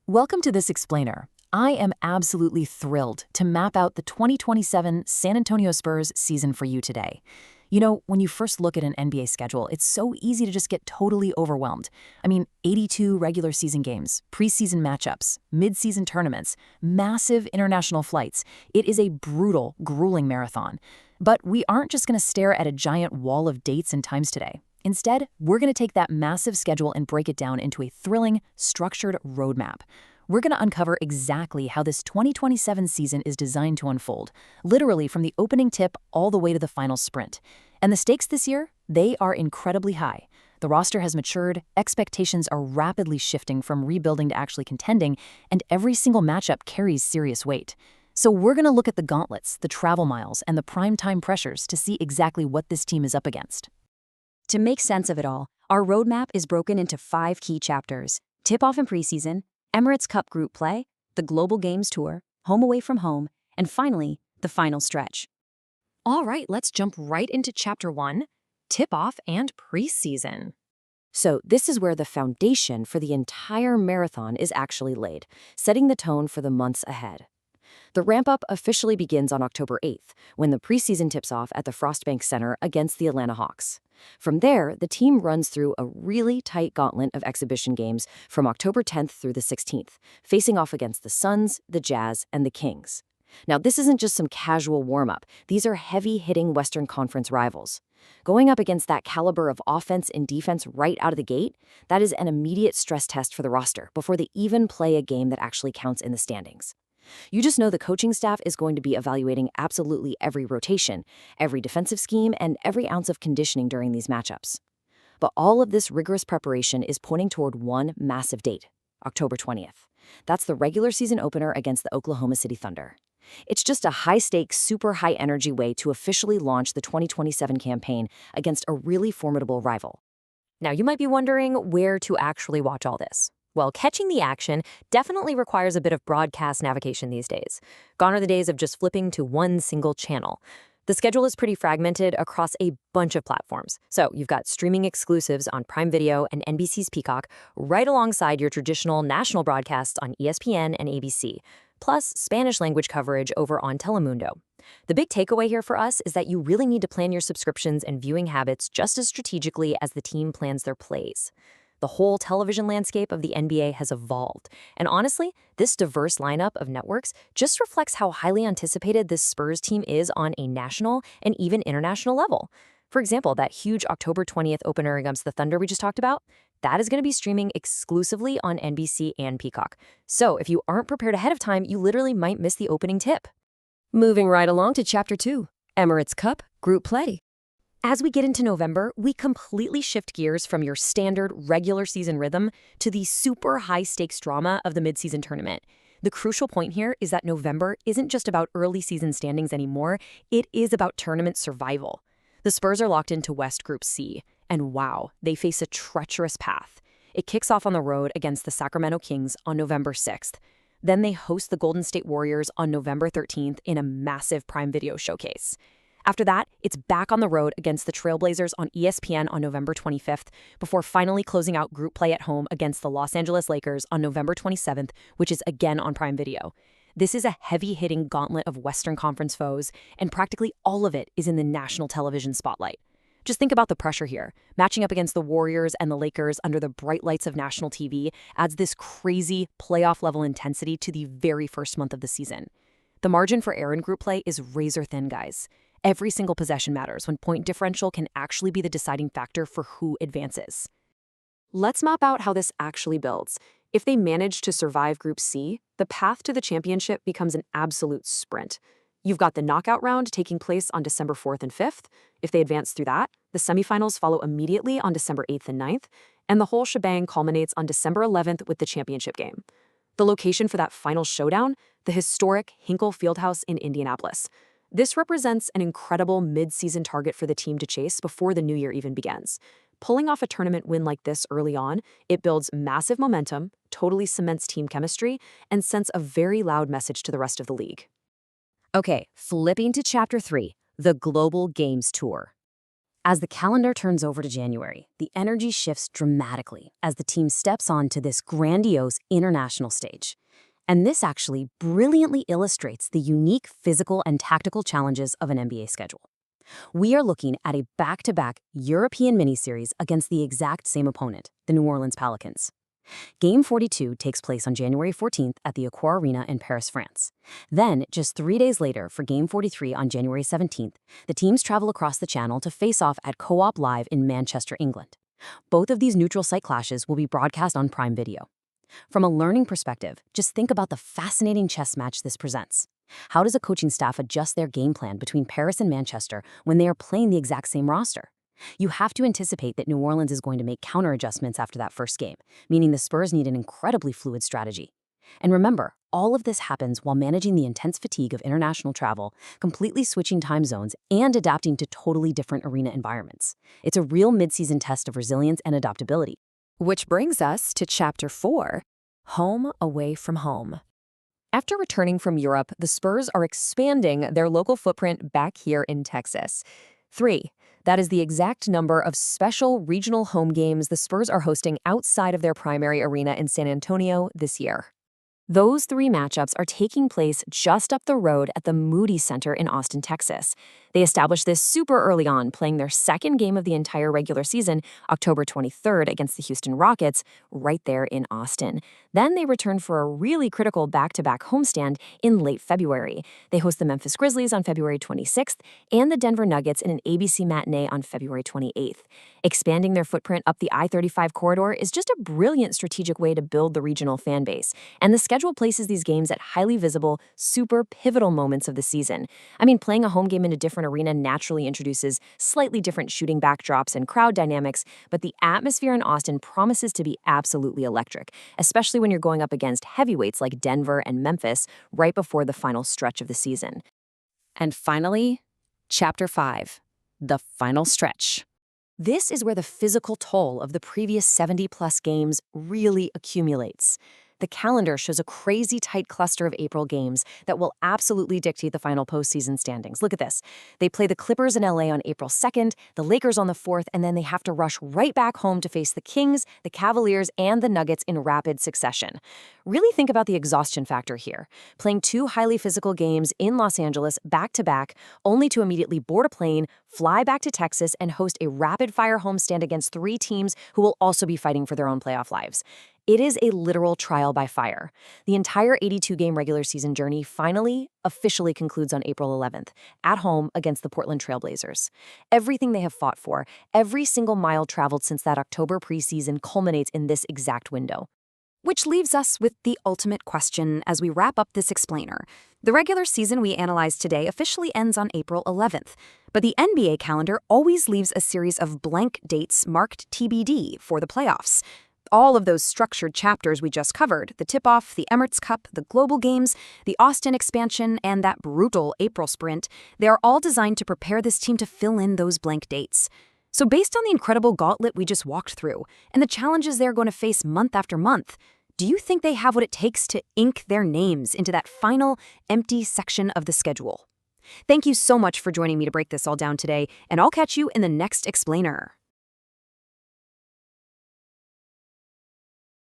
Welcome to this explainer. I am absolutely thrilled to map out the 2027 San Antonio Spurs season for you today. You know, when you first look at an NBA schedule, it's so easy to just get totally overwhelmed. I mean, 82 regular season games, preseason matchups, mid-season tournaments, massive international flights. It is a brutal, grueling marathon. But we aren't just going to stare at a giant wall of dates and times today. Instead, we're going to take that massive schedule and break it down into a thrilling, structured roadmap. We're going to uncover exactly how this 2027 season is designed to unfold, literally from the opening tip all the way to the final sprint. And the stakes this year, they are incredibly high. The roster has matured, expectations are rapidly shifting from rebuilding to actually contending, and every single matchup carries serious weight. So we're going to look at the gauntlets, the travel miles, and the primetime pressures to see exactly what this team is up against. To make sense of it all, our roadmap is broken into 5 key chapters: tip-off and preseason, Emirates Cup group play, the Global Games Tour, home away from home, and finally, the final stretch. All right, let's jump right into Chapter 1, tip-off and preseason. So this is where the foundation for the entire marathon is actually laid, setting the tone for the months ahead. The ramp-up officially begins on October 8th, when the preseason tips off at the Frostbank Center against the Atlanta Hawks. From there, the team runs through a really tight gauntlet of exhibition games from October 10th through the 16th, facing off against the Suns, the Jazz, and the Kings. Now, this isn't just some casual warm-up. These are heavy-hitting Western Conference rivals. Going up against that caliber of offense and defense right out of the gate, that is an immediate stress test for the roster before they even play a game that actually counts in the standings. You just know the coaching staff is going to be evaluating absolutely every rotation, every defensive scheme, and every ounce of conditioning during these matchups. But all of this rigorous preparation is pointing toward one massive date, October 20th. That's the regular season opener against the Oklahoma City Thunder. It's just a high-stakes, super high-energy way to officially launch the 2027 campaign against a really formidable rival. Now, you might be wondering where to actually watch all this. Well, catching the action definitely requires a bit of broadcast navigation these days. Gone are the days of just flipping to one single channel. The schedule is pretty fragmented across a bunch of platforms. So you've got streaming exclusives on Prime Video and NBC's Peacock, right alongside your traditional national broadcasts on ESPN and ABC, plus Spanish language coverage over on Telemundo. The big takeaway here for us is that you really need to plan your subscriptions and viewing habits just as strategically as the team plans their plays. The whole television landscape of the NBA has evolved, and honestly, this diverse lineup of networks just reflects how highly anticipated this Spurs team is on a national and even international level. For example, that huge October 20th opener against the Thunder we just talked about, that is going to be streaming exclusively on NBC and Peacock. So if you aren't prepared ahead of time, you literally might miss the opening tip. Moving right along to Chapter 2, Emirates Cup group play. As we get into November, we completely shift gears from your standard regular season rhythm to the super high-stakes drama of the midseason tournament. The crucial point here is that November isn't just about early season standings anymore, it is about tournament survival. The Spurs are locked into West Group C, and wow, they face a treacherous path. It kicks off on the road against the Sacramento Kings on November 6th. Then they host the Golden State Warriors on November 13th in a massive Prime Video showcase. After that, it's back on the road against the Trailblazers on ESPN on November 25th, before finally closing out group play at home against the Los Angeles Lakers on November 27th, which is again on Prime Video. This is a heavy-hitting gauntlet of Western Conference foes, and practically all of it is in the national television spotlight. Just think about the pressure here. Matching up against the Warriors and the Lakers under the bright lights of national TV adds this crazy playoff-level intensity to the very first month of the season. The margin for error in group play is razor-thin, guys. Every single possession matters when point differential can actually be the deciding factor for who advances. Let's map out how this actually builds. If they manage to survive Group C, the path to the championship becomes an absolute sprint. You've got the knockout round taking place on December 4th and 5th. If they advance through that, the semifinals follow immediately on December 8th and 9th, and the whole shebang culminates on December 11th with the championship game. The location for that final showdown, the historic Hinkle Fieldhouse in Indianapolis. This represents an incredible mid-season target for the team to chase before the new year even begins. Pulling off a tournament win like this early on, it builds massive momentum, totally cements team chemistry, and sends a very loud message to the rest of the league. Okay, flipping to Chapter 3, the Global Games Tour. As the calendar turns over to January, the energy shifts dramatically as the team steps onto this grandiose international stage. And this actually brilliantly illustrates the unique physical and tactical challenges of an NBA schedule. We are looking at a back-to-back European miniseries against the exact same opponent, the New Orleans Pelicans. Game 42 takes place on January 14th at the Accor Arena in Paris, France. Then, just 3 days later, for Game 43 on January 17th, the teams travel across the channel to face off at Co-op Live in Manchester, England. Both of these neutral site clashes will be broadcast on Prime Video. From a learning perspective, just think about the fascinating chess match this presents. How does a coaching staff adjust their game plan between Paris and Manchester when they are playing the exact same roster? You have to anticipate that New Orleans is going to make counter adjustments after that first game, meaning the Spurs need an incredibly fluid strategy. And remember, all of this happens while managing the intense fatigue of international travel, completely switching time zones, and adapting to totally different arena environments. It's a real mid-season test of resilience and adaptability. Which brings us to Chapter 4, Home Away from Home. After returning from Europe, the Spurs are expanding their local footprint back here in Texas. 3. That is the exact number of special regional home games the Spurs are hosting outside of their primary arena in San Antonio this year. Those 3 matchups are taking place just up the road at the Moody Center in Austin, Texas. They established this super early on, playing their second game of the entire regular season, October 23rd, against the Houston Rockets, right there in Austin. Then they return for a really critical back-to-back homestand in late February. They host the Memphis Grizzlies on February 26th and the Denver Nuggets in an ABC matinee on February 28th. Expanding their footprint up the I-35 corridor is just a brilliant strategic way to build the regional fan base, and the schedule places these games at highly visible, super pivotal moments of the season. I mean, playing a home game in a different arena naturally introduces slightly different shooting backdrops and crowd dynamics, but the atmosphere in Austin promises to be absolutely electric, especially when you're going up against heavyweights like Denver and Memphis right before the final stretch of the season. And finally, Chapter 5, the final stretch. This is where the physical toll of the previous 70-plus games really accumulates. The calendar shows a crazy tight cluster of April games that will absolutely dictate the final postseason standings. Look at this. They play the Clippers in LA on April 2nd, the Lakers on the 4th, and then they have to rush right back home to face the Kings, the Cavaliers, and the Nuggets in rapid succession. Really think about the exhaustion factor here. Playing 2 highly physical games in Los Angeles back-to-back, only to immediately board a plane, fly back to Texas, and host a rapid-fire homestand against 3 teams who will also be fighting for their own playoff lives. It is a literal trial by fire. The entire 82-game regular season journey finally, officially concludes on April 11th, at home against the Portland Trail Blazers. Everything they have fought for, every single mile traveled since that October preseason culminates in this exact window. Which leaves us with the ultimate question as we wrap up this explainer. The regular season we analyzed today officially ends on April 11th, but the NBA calendar always leaves a series of blank dates marked TBD for the playoffs. All of those structured chapters we just covered, the tip-off, the Emirates Cup, the global games, the Austin expansion, and that brutal April sprint, they are all designed to prepare this team to fill in those blank dates. So based on the incredible gauntlet we just walked through, and the challenges they're going to face month after month, do you think they have what it takes to ink their names into that final, empty section of the schedule? Thank you so much for joining me to break this all down today, and I'll catch you in the next explainer.